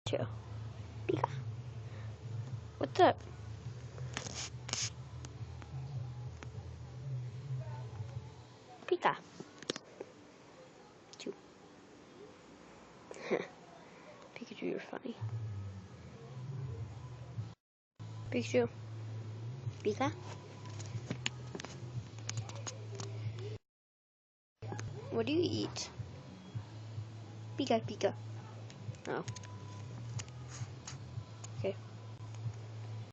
Pikachu. Pika. What's up? Pika. Pikachu, you're funny. Pikachu. Pika? What do you eat? Pika, Pika. Oh.